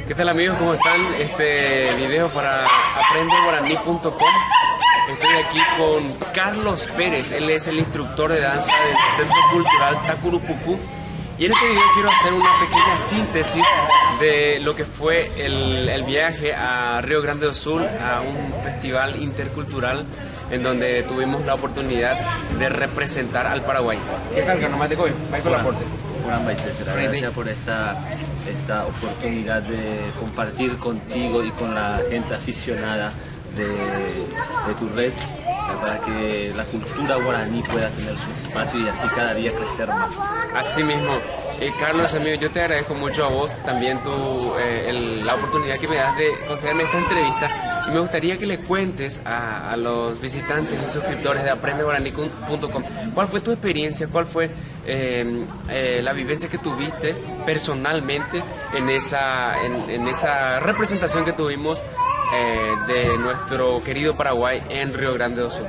¿Qué tal amigos? ¿Cómo están? Este video para aprendeguaraní.com. Estoy aquí con Carlos Pérez, él es el instructor de danza del Centro Cultural Tacurupucú. Y en este video quiero hacer una pequeña síntesis de lo que fue el viaje a Río Grande do Sul, a un festival intercultural en donde tuvimos la oportunidad de representar al Paraguay. ¿Qué tal, Carlos? Gracias por esta oportunidad de compartir contigo y con la gente aficionada de tu red, para que la cultura guaraní pueda tener su espacio y así cada día crecer más. Así mismo. Carlos, amigo, yo te agradezco mucho a vos también la oportunidad que me das de concederme esta entrevista, y me gustaría que le cuentes a los visitantes y suscriptores de aprendeguaraní.com cuál fue tu experiencia, cuál fue la vivencia que tuviste personalmente en esa representación que tuvimos de nuestro querido Paraguay en Río Grande do Sul.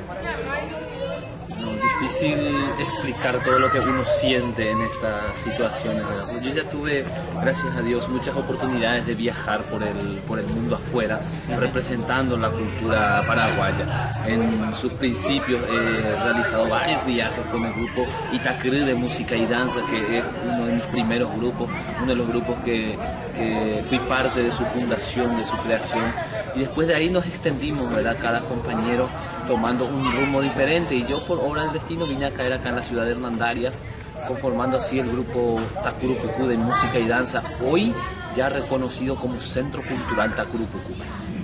Difícil explicar todo lo que uno siente en estas situaciones, ¿verdad? Yo ya tuve, gracias a Dios, muchas oportunidades de viajar por el mundo afuera, representando la cultura paraguaya. En sus principios he realizado varios viajes con el grupo Itacrí de música y danza, que es uno de mis primeros grupos, uno de los grupos que fui parte de su fundación, de su creación. Y después de ahí nos extendimos, ¿verdad? Cada compañero tomando un rumbo diferente, y yo por obra del destino vine a caer acá en la ciudad de Hernandarias, conformando así el grupo Tacurupucú de música y danza, hoy ya reconocido como Centro Cultural Tacurupucú.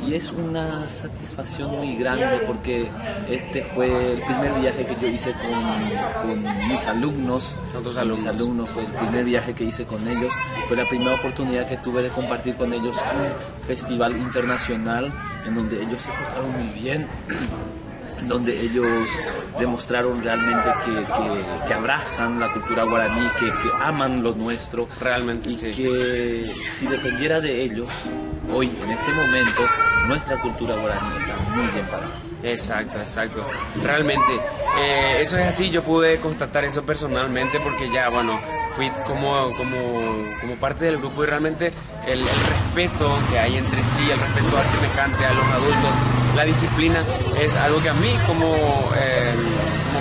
Y es una satisfacción muy grande porque este fue el primer viaje que yo hice con mis alumnos. Mis alumnos, fue el primer viaje que hice con ellos. Fue la primera oportunidad que tuve de compartir con ellos un festival internacional en donde ellos se portaron muy bien, donde ellos demostraron realmente que abrazan la cultura guaraní, que aman lo nuestro realmente, y sí, que si dependiera de ellos, hoy, en este momento, nuestra cultura guaraní está muy bien parada. Exacto. Realmente, eso es así. Yo pude constatar eso personalmente porque ya, bueno, fui como parte del grupo, y realmente el respeto que hay entre sí, el respeto al semejante, a los adultos, la disciplina, es algo que a mí como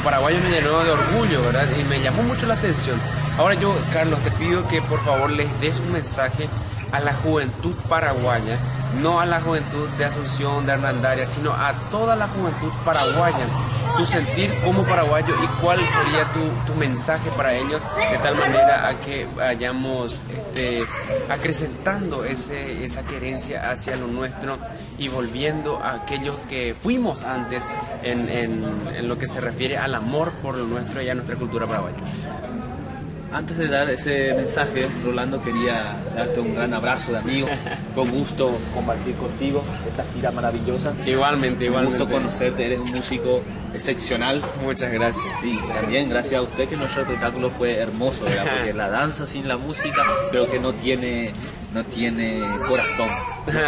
paraguayo me llenó de orgullo, ¿verdad? Y me llamó mucho la atención. Ahora yo, Carlos, te pido que por favor les des un mensaje a la juventud paraguaya, no a la juventud de Asunción, de Hernandarias, sino a toda la juventud paraguaya, tu sentir como paraguayo y cuál sería tu mensaje para ellos, de tal manera a que vayamos acrecentando esa querencia hacia lo nuestro y volviendo a aquellos que fuimos antes en lo que se refiere al amor por lo nuestro y a nuestra cultura paraguaya. Antes de dar ese mensaje, Rolando, quería darte un gran abrazo de amigo. Fue un gusto compartir contigo esta gira maravillosa. Igualmente. Un gusto conocerte, eres un músico excepcional. Muchas gracias. Sí, también gracias a usted, que nuestro espectáculo fue hermoso, ¿verdad? Porque la danza sin la música creo que no tiene corazón.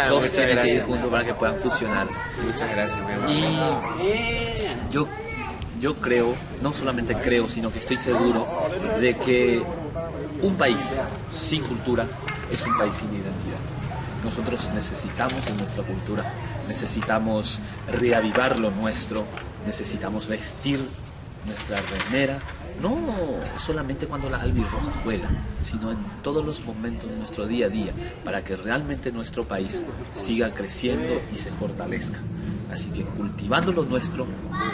Todos tienen que ir juntos para que puedan fusionarse. Muchas gracias, mi hermano. Y yo creo, no solamente creo, sino que estoy seguro de que un país sin cultura es un país sin identidad. Nosotros necesitamos en nuestra cultura, necesitamos reavivar lo nuestro, necesitamos vestir nuestra remera, no solamente cuando la albirroja juega, sino en todos los momentos de nuestro día a día, para que realmente nuestro país siga creciendo y se fortalezca. Así que cultivando lo nuestro,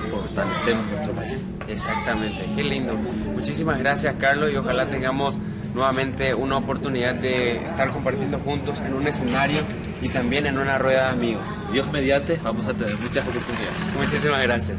fortalecemos nuestro país. Exactamente, qué lindo. Muchísimas gracias, Carlos, y ojalá tengamos nuevamente una oportunidad de estar compartiendo juntos en un escenario y también en una rueda de amigos. Dios mediante, vamos a tener muchas oportunidades. Muchísimas gracias.